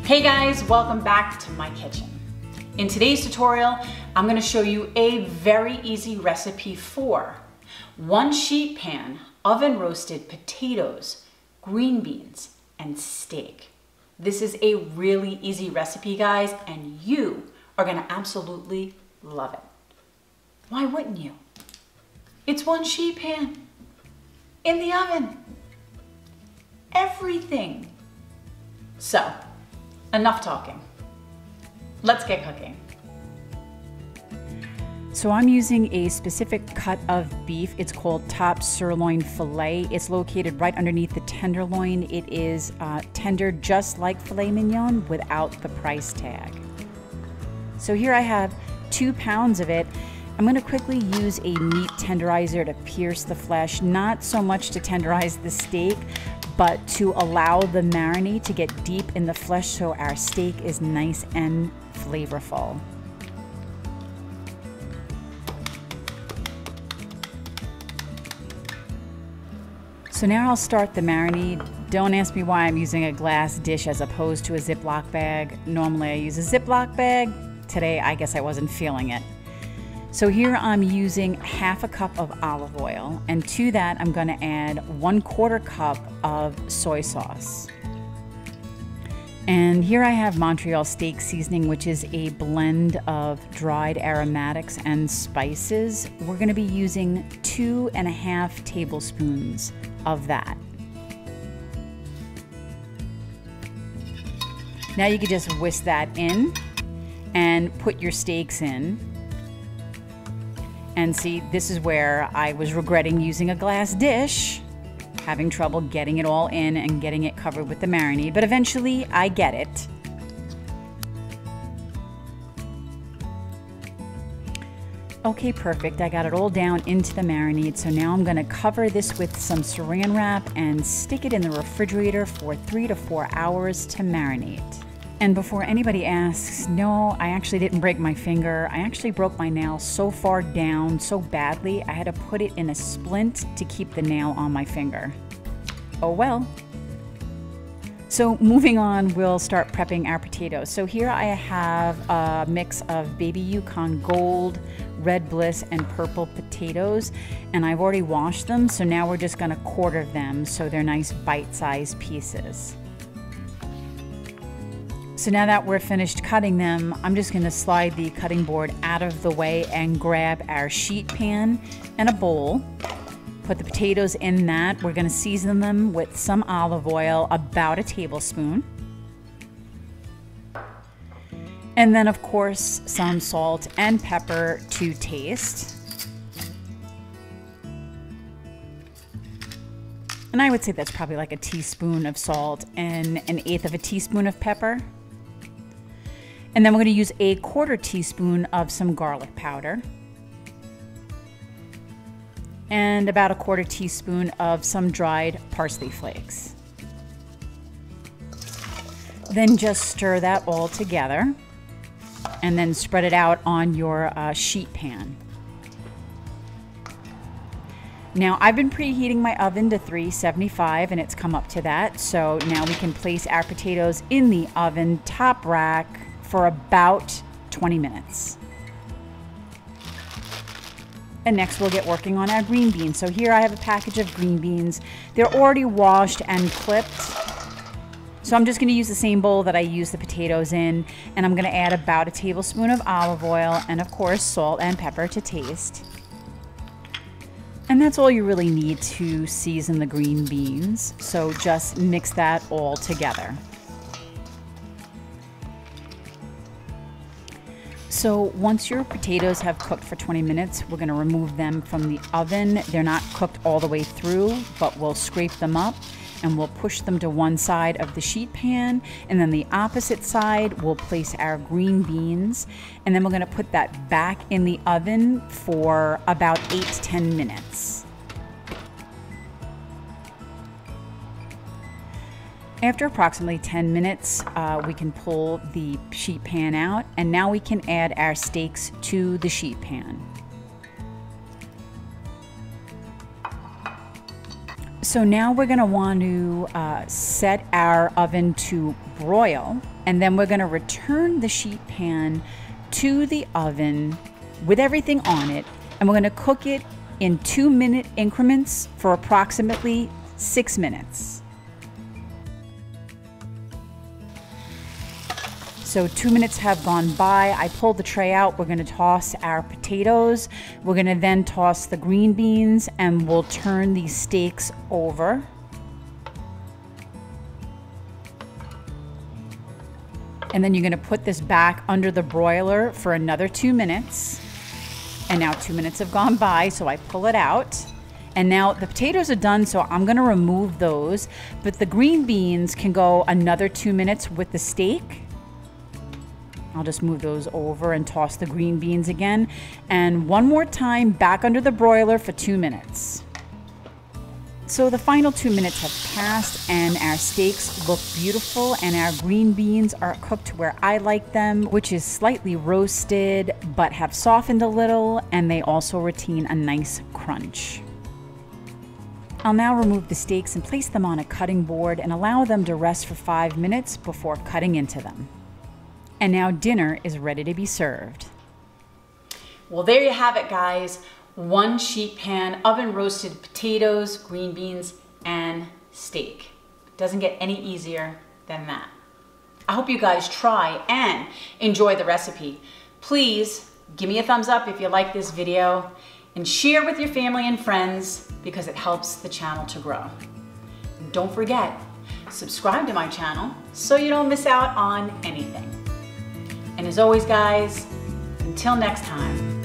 Hey guys, welcome back to my kitchen. In today's tutorial, I'm going to show you a very easy recipe for one sheet pan oven roasted potatoes, green beans, and steak. This is a really easy recipe, guys, and you are going to absolutely love it. Why wouldn't you? It's one sheet pan in the oven. Everything. So, enough talking. Let's get cooking. So I'm using a specific cut of beef. It's called top sirloin fillet. It's located right underneath the tenderloin. It is tender just like filet mignon without the price tag. So here I have 2 pounds of it. I'm going to quickly use a meat tenderizer to pierce the flesh, not so much to tenderize the steak, but to allow the marinade to get deep in the flesh so our steak is nice and flavorful. So now I'll start the marinade. Don't ask me why I'm using a glass dish as opposed to a Ziploc bag. Normally I use a Ziploc bag. Today I guess I wasn't feeling it. So here I'm using half a cup of olive oil, and to that I'm going to add 1/4 cup of soy sauce. And here I have Montreal steak seasoning, which is a blend of dried aromatics and spices. We're going to be using 2.5 tablespoons of that. Now you can just whisk that in and put your steaks in. And see, this is where I was regretting using a glass dish, having trouble getting it all in and getting it covered with the marinade, but eventually I get it. Okay, perfect. I got it all down into the marinade, so now I'm going to cover this with some saran wrap and stick it in the refrigerator for 3 to 4 hours to marinate. And before anybody asks, no, I actually didn't break my finger. I actually broke my nail so far down, so badly, I had to put it in a splint to keep the nail on my finger. Oh well. So moving on, we'll start prepping our potatoes. So here I have a mix of baby Yukon Gold, red Bliss, and purple potatoes, and I've already washed them, so now we're just gonna quarter them so they're nice bite-sized pieces. So now that we're finished cutting them, I'm just going to slide the cutting board out of the way and grab our sheet pan and a bowl. Put the potatoes in that. We're going to season them with some olive oil, about a tablespoon. And then, of course, some salt and pepper to taste. And I would say that's probably like a teaspoon of salt and 1/8 of a teaspoon of pepper. And then we're going to use a 1/4 teaspoon of some garlic powder. And about a 1/4 teaspoon of some dried parsley flakes. Then just stir that all together. And then spread it out on your sheet pan. Now I've been preheating my oven to 375 and it's come up to that. So now we can place our potatoes in the oven top rack for about 20 minutes. And next we'll get working on our green beans. So here I have a package of green beans. They're already washed and clipped. So I'm just going to use the same bowl that I used the potatoes in, and I'm going to add about a tablespoon of olive oil and of course salt and pepper to taste. And that's all you really need to season the green beans. So just mix that all together. So once your potatoes have cooked for 20 minutes, we're going to remove them from the oven. They're not cooked all the way through, but we'll scrape them up and we'll push them to one side of the sheet pan, and then the opposite side we'll place our green beans, and then we're going to put that back in the oven for about 8 to 10 minutes. After approximately 10 minutes, we can pull the sheet pan out, and now we can add our steaks to the sheet pan. So now we're gonna want to set our oven to broil, and then we're gonna return the sheet pan to the oven with everything on it, and we're gonna cook it in 2-minute increments for approximately 6 minutes. So 2 minutes have gone by. I pulled the tray out. We're gonna toss our potatoes. We're gonna then toss the green beans, and we'll turn these steaks over. And then you're gonna put this back under the broiler for another 2 minutes. And now 2 minutes have gone by, so I pull it out. And now the potatoes are done, so I'm gonna remove those. But the green beans can go another 2 minutes with the steak. I'll just move those over and toss the green beans again. And one more time back under the broiler for 2 minutes. So the final 2 minutes have passed and our steaks look beautiful, and our green beans are cooked to where I like them, which is slightly roasted but have softened a little, and they also retain a nice crunch. I'll now remove the steaks and place them on a cutting board and allow them to rest for 5 minutes before cutting into them. And now dinner is ready to be served. Well, there you have it, guys. 1 sheet pan, oven roasted potatoes, green beans, and steak. Doesn't get any easier than that. I hope you guys try and enjoy the recipe. Please give me a thumbs up if you like this video, and share with your family and friends because it helps the channel to grow. And don't forget, subscribe to my channel so you don't miss out on anything. And as always, guys, until next time,